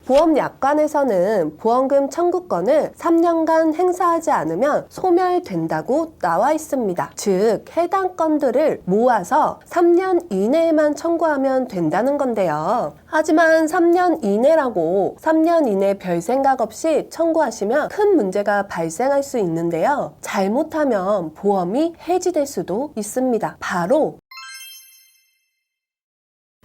보험약관에서는 보험금 청구권을 3년간 행사하지 않으면 소멸된다고 나와 있습니다. 즉, 해당 건들을 모아서 3년 이내에만 청구하면 된다는 건데요. 하지만 3년 이내라고 3년 이내 별 생각 없이 청구하시면 큰 문제가 발생할 수 있는데요. 잘못하면 보험이 해지될 수도 있습니다. 바로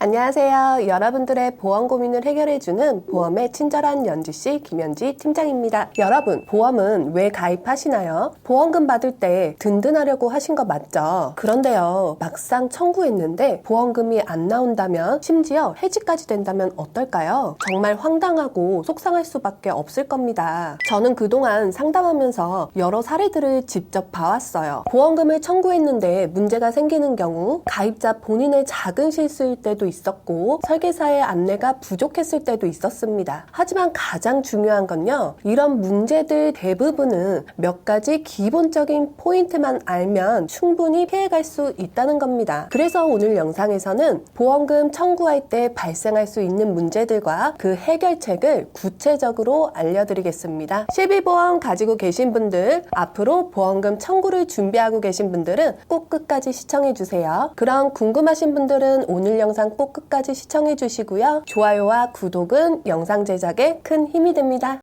안녕하세요. 여러분들의 보험 고민을 해결해주는 보험의 친절한 연지씨 김연지 팀장입니다. 여러분, 보험은 왜 가입하시나요? 보험금 받을 때 든든하려고 하신 거 맞죠? 그런데요, 막상 청구했는데 보험금이 안 나온다면, 심지어 해지까지 된다면 어떨까요? 정말 황당하고 속상할 수밖에 없을 겁니다. 저는 그동안 상담하면서 여러 사례들을 직접 봐왔어요. 보험금을 청구했는데 문제가 생기는 경우, 가입자 본인의 작은 실수일 때도 있었고 설계사의 안내가 부족했을 때도 있었습니다. 하지만 가장 중요한 건요, 이런 문제들 대부분은 몇 가지 기본적인 포인트만 알면 충분히 피해갈 수 있다는 겁니다. 그래서 오늘 영상에서는 보험금 청구할 때 발생할 수 있는 문제들과 그 해결책을 구체적으로 알려드리겠습니다. 실비보험 가지고 계신 분들, 앞으로 보험금 청구를 준비하고 계신 분들은 꼭 끝까지 시청해주세요. 그럼 궁금하신 분들은 오늘 영상 꼭 끝까지 시청해 주시고요. 좋아요와 구독은 영상 제작에 큰 힘이 됩니다.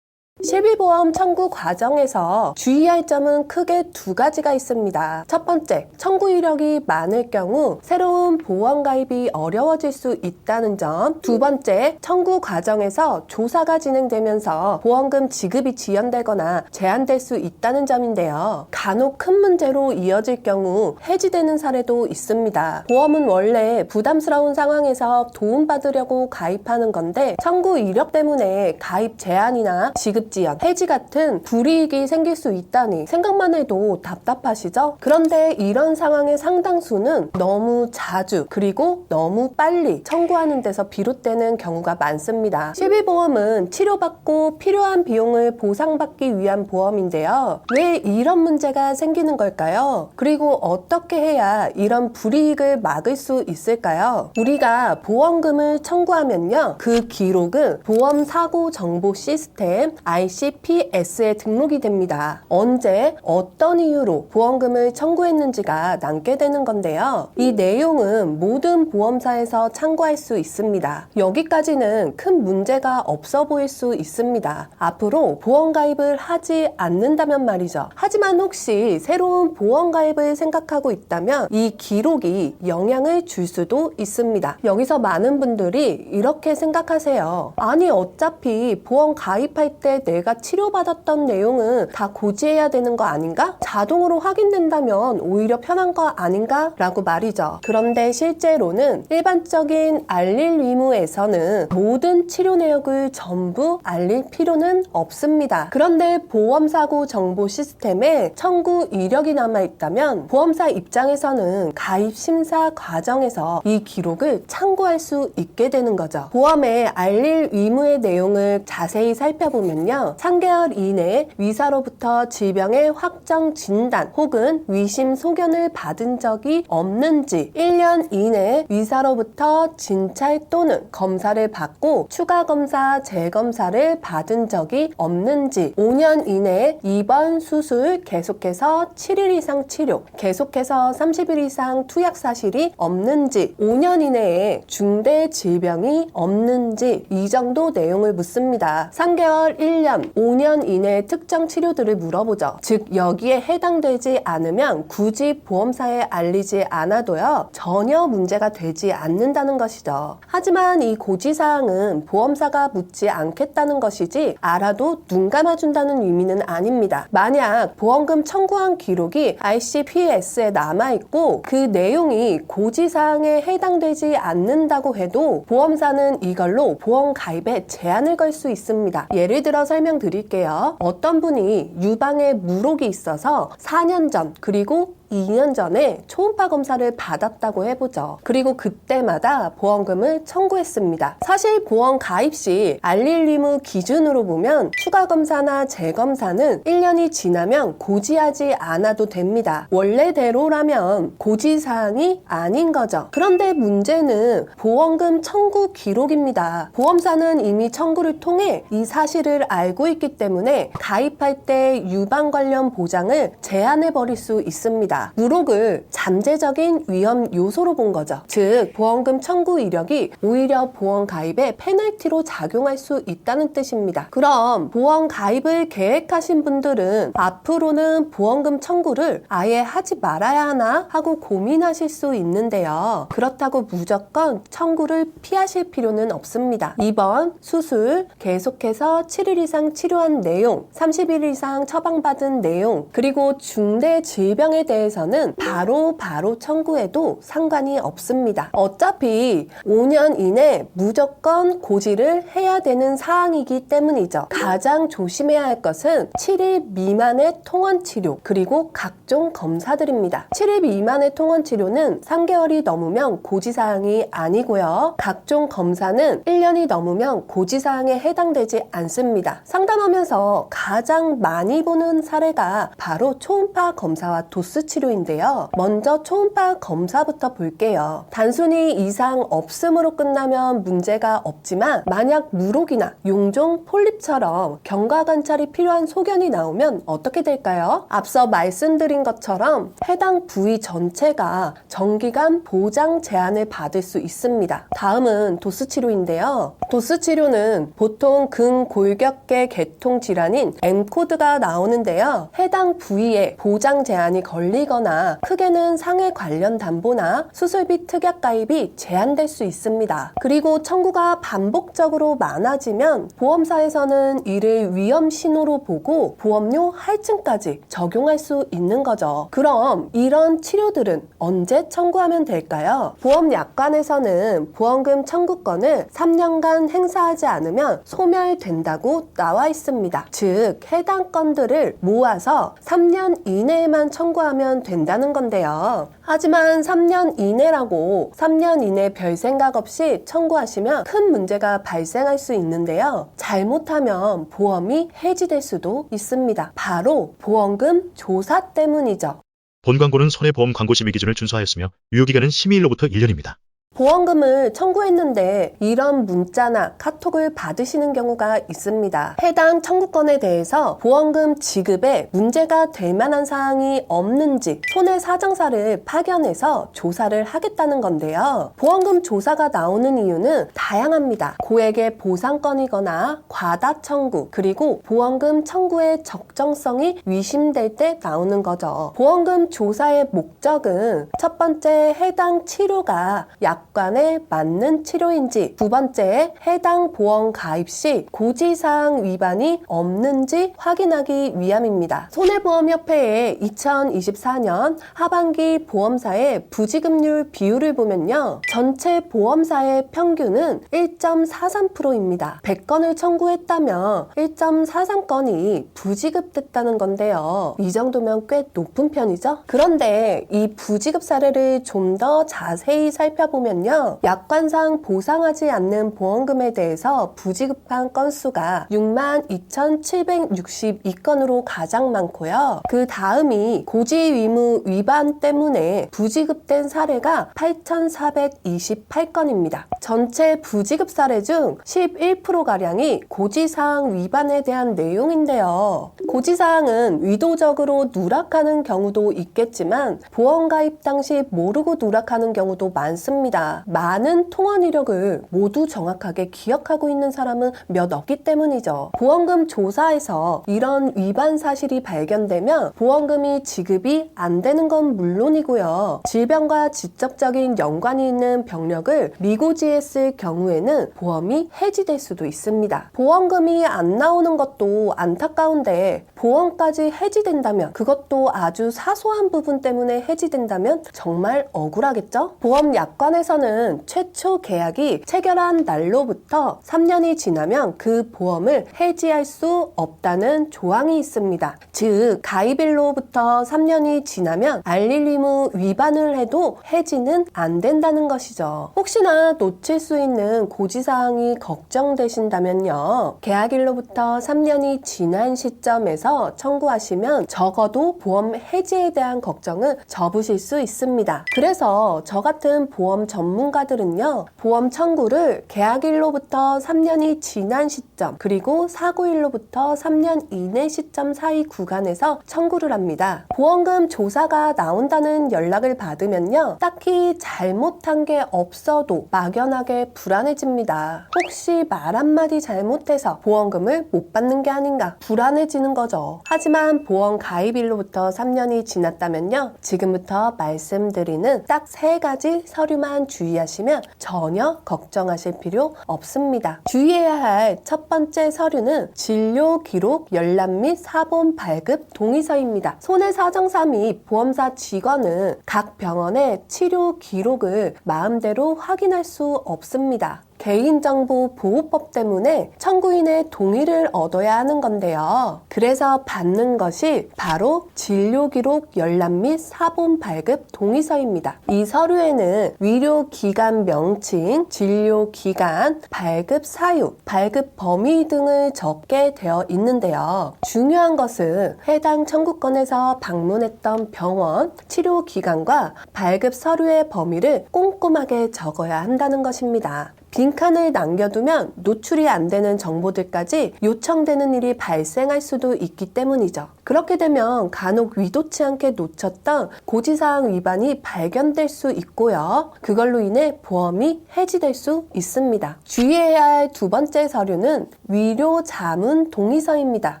실비보험 청구 과정에서 주의할 점은 크게 두 가지가 있습니다. 첫 번째, 청구 이력이 많을 경우 새로운 보험 가입이 어려워질 수 있다는 점. 두 번째, 청구 과정에서 조사가 진행되면서 보험금 지급이 지연되거나 제한될 수 있다는 점인데요. 간혹 큰 문제로 이어질 경우 해지되는 사례도 있습니다. 보험은 원래 부담스러운 상황에서 도움받으려고 가입하는 건데, 청구 이력 때문에 가입 제한이나 지급 지연, 해지 같은 불이익이 생길 수 있다니 생각만 해도 답답하시죠? 그런데 이런 상황의 상당수는 너무 자주 그리고 너무 빨리 청구하는 데서 비롯되는 경우가 많습니다. 실비보험은 치료받고 필요한 비용을 보상받기 위한 보험인데요. 왜 이런 문제가 생기는 걸까요? 그리고 어떻게 해야 이런 불이익을 막을 수 있을까요? 우리가 보험금을 청구하면요, 그 기록은 보험사고 정보 시스템 ICPS에 등록이 됩니다. 언제 어떤 이유로 보험금을 청구했는지가 남게 되는 건데요. 이 내용은 모든 보험사에서 참고할 수 있습니다. 여기까지는 큰 문제가 없어 보일 수 있습니다. 앞으로 보험 가입을 하지 않는다면 말이죠. 하지만 혹시 새로운 보험 가입을 생각하고 있다면 이 기록이 영향을 줄 수도 있습니다. 여기서 많은 분들이 이렇게 생각하세요. 아니, 어차피 보험 가입할 때 내가 치료받았던 내용은 다 고지해야 되는 거 아닌가? 자동으로 확인된다면 오히려 편한 거 아닌가? 라고 말이죠. 그런데 실제로는 일반적인 알릴 의무에서는 모든 치료 내역을 전부 알릴 필요는 없습니다. 그런데 보험사고 정보 시스템에 청구 이력이 남아있다면 보험사 입장에서는 가입 심사 과정에서 이 기록을 참고할 수 있게 되는 거죠. 보험의 알릴 의무의 내용을 자세히 살펴보면요, 3개월 이내에 의사로부터 질병의 확정 진단 혹은 위심 소견을 받은 적이 없는지, 1년 이내에 의사로부터 진찰 또는 검사를 받고 추가 검사, 재검사를 받은 적이 없는지, 5년 이내에 입원, 수술, 계속해서 7일 이상 치료, 계속해서 30일 이상 투약 사실이 없는지, 5년 이내에 중대 질병이 없는지, 이 정도 내용을 묻습니다. 3개월, 1년, 5년 이내의 특정 치료들을 물어보죠. 즉, 여기에 해당되지 않으면 굳이 보험사에 알리지 않아도요, 전혀 문제가 되지 않는다는 것이죠. 하지만 이 고지사항은 보험사가 묻지 않겠다는 것이지 알아도 눈 감아준다는 의미는 아닙니다. 만약 보험금 청구한 기록이 ICPS에 남아있고 그 내용이 고지사항에 해당되지 않는다고 해도 보험사는 이걸로 보험 가입에 제한을 걸 수 있습니다. 예를 들어 설명드릴게요. 어떤 분이 유방에 물혹이 있어서 4년 전 그리고 12년 전에 초음파 검사를 받았다고 해보죠. 그리고 그때마다 보험금을 청구했습니다. 사실 보험 가입 시 알릴 의무 기준으로 보면 추가 검사나 재검사는 1년이 지나면 고지하지 않아도 됩니다. 원래대로라면 고지사항이 아닌 거죠. 그런데 문제는 보험금 청구 기록입니다. 보험사는 이미 청구를 통해 이 사실을 알고 있기 때문에 가입할 때 유방 관련 보장을 제한해버릴 수 있습니다. 무록을 잠재적인 위험 요소로 본 거죠. 즉 보험금 청구 이력이 오히려 보험 가입에 페널티로 작용할 수 있다는 뜻입니다. 그럼 보험 가입을 계획하신 분들은 앞으로는 보험금 청구를 아예 하지 말아야 하나 하고 고민하실 수 있는데요. 그렇다고 무조건 청구를 피하실 필요는 없습니다. 입원, 수술, 계속해서 7일 이상 치료한 내용, 30일 이상 처방받은 내용, 그리고 중대 질병에 대해서는 바로 청구해도 상관이 없습니다. 어차피 5년 이내 무조건 고지를 해야 되는 사항이기 때문이죠. 가장 조심해야 할 것은 7일 미만의 통원 치료, 그리고 각종 검사들입니다. 7일 미만의 통원 치료는 3개월이 넘으면 고지사항이 아니고요. 각종 검사는 1년이 넘으면 고지사항에 해당되지 않습니다. 상담하면서 가장 많이 보는 사례가 바로 초음파 검사와 도수 치료인데요. 먼저 초음파 검사부터 볼게요. 단순히 이상 없음으로 끝나면 문제가 없지만 만약 무록이나 용종, 폴립처럼 경과 관찰이 필요한 소견이 나오면 어떻게 될까요? 앞서 말씀드린 것처럼 해당 부위 전체가 정기간 보장 제한을 받을 수 있습니다. 다음은 도수 치료인데요. 도수 치료는 보통 근골격계 계통 질환인 M코드가 나오는데요. 해당 부위에 보장 제한이 걸리거나 크게는 상해 관련 담보나 수술비 특약 가입이 제한될 수 있습니다. 그리고 청구가 반복적으로 많아지면 보험사에서는 이를 위험 신호로 보고 보험료 할증까지 적용할 수 있는 거죠. 그럼 이런 치료들은 언제 청구하면 될까요? 보험약관에서는 보험금 청구권을 3년간 행사하지 않으면 소멸된다고 나와 있습니다. 즉 해당 건들을 모아서 3년 이내에만 청구하면 된다는 건데요. 하지만 3년 이내라고 3년 이내 별 생각 없이 청구하시면 큰 문제가 발생할 수 있는데요. 잘못하면 보험이 해지될 수도 있습니다. 바로 보험금 조사 때문이죠. 본 광고는 손해보험 광고 심의 기준을 준수하였으며 유효기간은 심의일로부터 1년입니다. 보험금을 청구했는데 이런 문자나 카톡을 받으시는 경우가 있습니다. 해당 청구건에 대해서 보험금 지급에 문제가 될 만한 사항이 없는지 손해사정사를 파견해서 조사를 하겠다는 건데요. 보험금 조사가 나오는 이유는 다양합니다. 고액의 보상건이거나 과다 청구, 그리고 보험금 청구의 적정성이 위심될 때 나오는 거죠. 보험금 조사의 목적은 첫 번째, 해당 치료가 약관에 맞는 치료인지, 두 번째, 해당 보험 가입 시 고지사항 위반이 없는지 확인하기 위함입니다. 손해보험협회의 2024년 하반기 보험사의 부지급률 비율을 보면요. 전체 보험사의 평균은 1.43%입니다. 100건을 청구했다면 1.43건이 부지급됐다는 건데요. 이 정도면 꽤 높은 편이죠? 그런데 이 부지급 사례를 좀 더 자세히 살펴보면요. 약관상 보상하지 않는 보험금에 대해서 부지급한 건수가 62,762건으로 가장 많고요. 그 다음이 고지의무 위반 때문에 부지급된 사례가 8,428건입니다. 전체 부지급 사례 중 11%가량이 고지사항 위반에 대한 내용인데요. 고지사항은 의도적으로 누락하는 경우도 있겠지만 보험 가입 당시 모르고 누락하는 경우도 많습니다. 많은 통원 이력을 모두 정확하게 기억하고 있는 사람은 몇 없기 때문이죠. 보험금 조사에서 이런 위반 사실이 발견되면 보험금이 지급이 안 되는 건 물론이고요. 질병과 직접적인 연관이 있는 병력을 미고지했을 경우에는 보험이 해지될 수도 있습니다. 보험금이 안 나오는 것도 안타까운데 보험까지 해지된다면, 그것도 아주 사소한 부분 때문에 해지된다면 정말 억울하겠죠? 보험 약관에서 보험에서는 최초 계약이 체결한 날로부터 3년이 지나면 그 보험을 해지할 수 없다는 조항이 있습니다. 즉, 가입일로부터 3년이 지나면 알릴 의무 위반을 해도 해지는 안 된다는 것이죠. 혹시나 놓칠 수 있는 고지사항이 걱정되신다면요. 계약일로부터 3년이 지난 시점에서 청구하시면 적어도 보험 해지에 대한 걱정은 접으실 수 있습니다. 그래서 저 같은 보험 전문가들은요, 보험 청구를 계약일로부터 3년이 지난 시점, 그리고 사고일로부터 3년 이내 시점 사이 구간에서 청구를 합니다. 보험금 조사가 나온다는 연락을 받으면요, 딱히 잘못한 게 없어도 막연하게 불안해집니다. 혹시 말 한마디 잘못해서 보험금을 못 받는 게 아닌가 불안해지는 거죠. 하지만 보험 가입일로부터 3년이 지났다면요, 지금부터 말씀드리는 딱 3가지 서류만 주의하시면 전혀 걱정하실 필요 없습니다. 주의해야 할 첫 번째 서류는 진료 기록 열람 및 사본 발급 동의서입니다. 손해사정사 및 보험사 직원은 각 병원의 치료 기록을 마음대로 확인할 수 없습니다. 개인정보 보호법 때문에 청구인의 동의를 얻어야 하는 건데요. 그래서 받는 것이 바로 진료기록 열람 및 사본 발급 동의서입니다. 이 서류에는 의료기관 명칭, 진료기간, 발급 사유, 발급 범위 등을 적게 되어 있는데요. 중요한 것은 해당 청구권에서 방문했던 병원, 치료기관과 발급 서류의 범위를 꼼꼼하게 적어야 한다는 것입니다. 빈칸을 남겨두면 노출이 안 되는 정보들까지 요청되는 일이 발생할 수도 있기 때문이죠. 그렇게 되면 간혹 의도치 않게 놓쳤던 고지사항 위반이 발견될 수 있고요. 그걸로 인해 보험이 해지될 수 있습니다. 주의해야 할 두 번째 서류는 위료 자문 동의서입니다.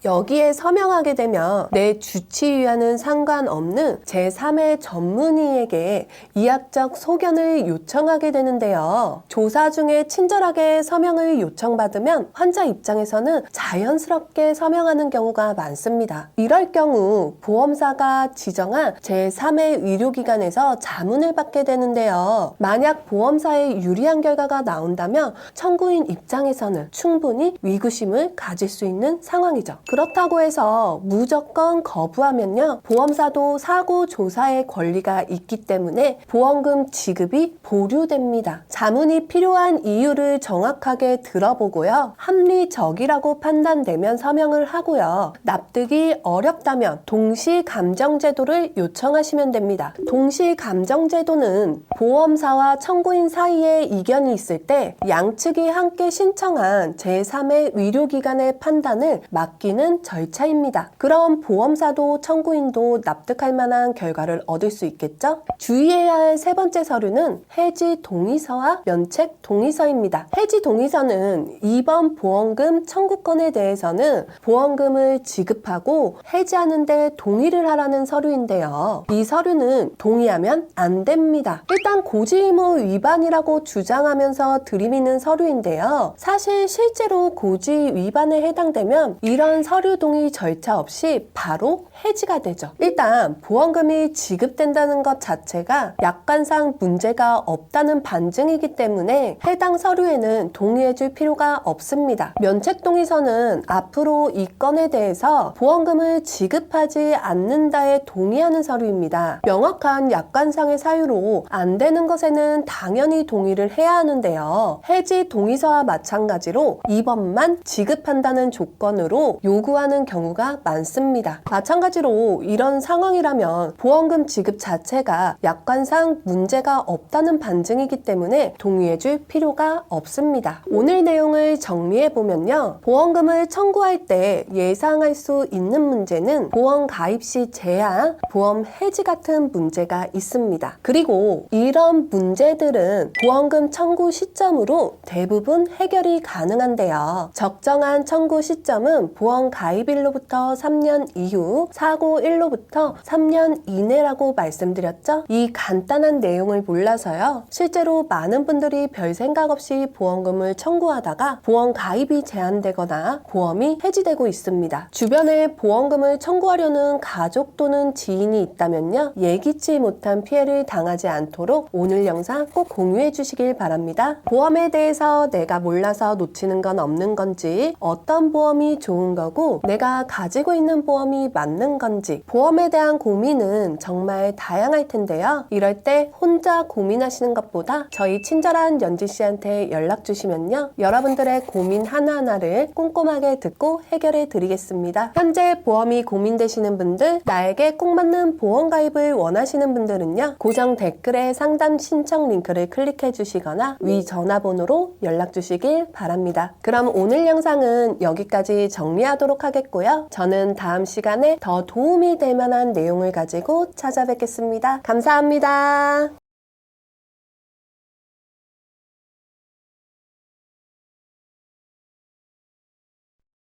여기에 서명하게 되면 내 주치의와는 상관없는 제3의 전문의에게 의학적 소견을 요청하게 되는데요. 조사 중에 친절하게 서명을 요청받으면 환자 입장에서는 자연스럽게 서명하는 경우가 많습니다. 이럴 경우 보험사가 지정한 제3의 의료기관에서 자문을 받게 되는데요. 만약 보험사에 유리한 결과가 나온다면 청구인 입장에서는 충분히 위구심을 가질 수 있는 상황이죠. 그렇다고 해서 무조건 거부하면요, 보험사도 사고 조사의 권리가 있기 때문에 보험금 지급이 보류됩니다. 자문이 필요한 이유를 정확하게 들어보고요, 합리적이라고 판단되면 서명을 하고요, 납득이 어렵다면 동시감정제도를 요청하시면 됩니다. 동시감정제도는 보험사와 청구인 사이에 이견이 있을 때 양측이 함께 신청한 제3의 의료기관의 판단을 맡기는 절차입니다. 그럼 보험사도 청구인도 납득할 만한 결과를 얻을 수 있겠죠? 주의해야 할 세 번째 서류는 해지 동의서와 면책 동의서입니다. 해지 동의서는 이번 보험금 청구권에 대해서는 보험금을 지급하고 해지하는 데 동의를 하라는 서류인데요. 이 서류는 동의하면 안 됩니다. 일단 고지의무 위반이라고 주장하면서 들이미는 서류인데요. 사실 실제로 고지 위반에 해당되면 이런 서류 동의 절차 없이 바로 해지가 되죠. 일단 보험금이 지급된다는 것 자체가 약관상 문제가 없다는 반증이기 때문에 해당 서류에는 동의해줄 필요가 없습니다. 면책동의서는 앞으로 이 건에 대해서 보험금을 지급하지 않는다에 동의하는 서류입니다. 명확한 약관상의 사유로 안 되는 것에는 당연히 동의를 해야 하는데요. 해지 동의서와 마찬가지로 2번만 지급한다는 조건으로 요구하는 경우가 많습니다. 마찬가지로 이런 상황이라면 보험금 지급 자체가 약관상 문제가 없다는 반증이기 때문에 동의해줄 필요가 없습니다. 오늘 내용을 정리해보면요, 보험금을 청구할 때 예상할 수 있는 문제는 보험 가입 시 제한, 보험 해지 같은 문제가 있습니다. 그리고 이런 문제들은 보험금 청구 시점으로 대부분 해결이 가능한데요. 적정한 청구 시점은 보험 가입일로부터 3년 이후, 사고일로부터 3년 이내라고 말씀드렸죠? 이 간단한 내용을 몰라서요, 실제로 많은 분들이 별 생각 생각 없이 보험금을 청구하다가 보험 가입이 제한되거나 보험이 해지되고 있습니다. 주변에 보험금을 청구하려는 가족 또는 지인이 있다면요, 예기치 못한 피해를 당하지 않도록 오늘 영상 꼭 공유해 주시길 바랍니다. 보험에 대해서 내가 몰라서 놓치는 건 없는 건지, 어떤 보험이 좋은 거고 내가 가지고 있는 보험이 맞는 건지, 보험에 대한 고민은 정말 다양할 텐데요. 이럴 때 혼자 고민하시는 것보다 저희 친절한 연지 씨한테 연락 주시면요, 여러분들의 고민 하나하나를 꼼꼼하게 듣고 해결해 드리겠습니다. 현재 보험이 고민되시는 분들, 나에게 꼭 맞는 보험 가입을 원하시는 분들은요, 고정 댓글에 상담 신청 링크를 클릭해 주시거나 위 전화번호로 연락 주시길 바랍니다. 그럼 오늘 영상은 여기까지 정리하도록 하겠고요. 저는 다음 시간에 더 도움이 될 만한 내용을 가지고 찾아뵙겠습니다. 감사합니다.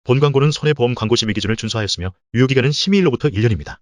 본 광고는 손해보험 광고 심의 기준을 준수하였으며 유효기간은 심의일로부터 1년입니다.